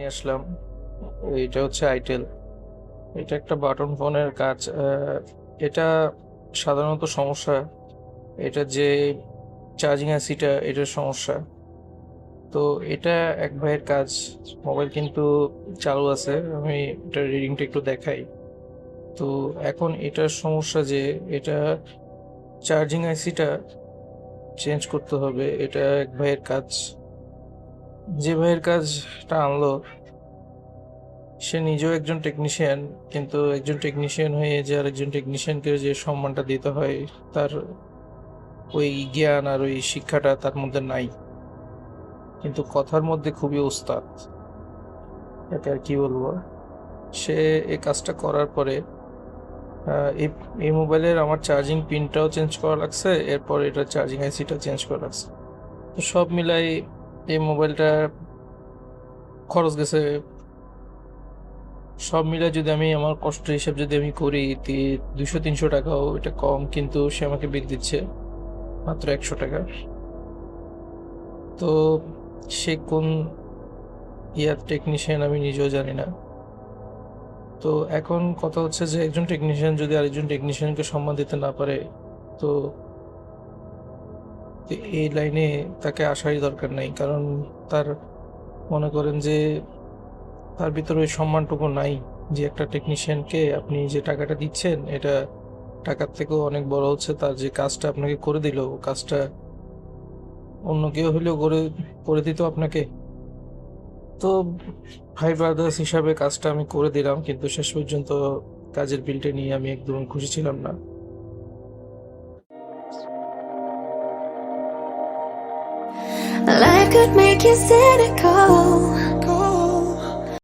নিয়ে আসলাম। এটা হচ্ছে আইটেল। এটা একটা বাটন ফোনের কাজ। এটা সাধারণত সমস্যা, এটা যে চার্জিং আইসিটা এটার সমস্যা। তো এটা এক ভাইয়ের কাজ। মোবাইল কিন্তু চালু আছে, আমি এটা রিডিংটা একটু দেখাই। তো এখন এটার সমস্যা যে এটা চার্জিং আইসিটা চেঞ্জ করতে হবে, এটা এক ভাইয়ের কাজ। যে ভাইয়ের কাজটা আনলো সে নিজেও একজন টেকনিশিয়ান, কিন্তু একজন টেকনিশিয়ান হয়ে যে আরেকজন টেকনিশিয়ানকে যে সম্মানটা দিতে হয়, তার ওই জ্ঞান আর ওই শিক্ষাটা তার মধ্যে নাই। কিন্তু কথার মধ্যে খুবই ওস্তাদ, একে আর কি বলবো। সে এই কাজটা করার পরে এই এই মোবাইলের আমার চার্জিং পিনটাও চেঞ্জ করা লাগছে, এরপর এটা চার্জিং আইসিটা চেঞ্জ করা লাগছে। তো সব মিলাই এই মোবাইলটা খরচ গেছে। সব মিলাই যদি আমি আমার কষ্ট হিসাব যদি আমি করি, 200-300 টাকাও এটা কম, কিন্তু সে আমাকে বিল দিচ্ছে মাত্র 100 টাকা। তো সে কোন ইয়ার টেকনিশিয়ান আমি নিজেও জানি না। তো এখন কথা হচ্ছে যে একজন টেকনিশিয়ান যদি আরেকজন টেকনিশিয়ানকে সম্মান দিতে না পারে, তো এই লাইনে তাকে আসারই দরকার নেই। কারণ তার, মনে করেন যে তার ভিতরে ওই সম্মানটুকু নাই, যে একটা টেকনিশিয়ানকে আপনি যে টাকাটা দিচ্ছেন, এটা টাকার থেকেও অনেক বড় হচ্ছে তার যে কাজটা আপনাকে করে দিল, ও কাজটা অন্য কেউ হলেও করে করে দিত আপনাকে। তো ভাই ব্রাদার্স হিসাবে কাজটা আমি করে দিলাম, কিন্তু শেষ পর্যন্ত কাজের বিলটা নিয়ে আমি একদম খুশি ছিলাম না। Life could make you cynical.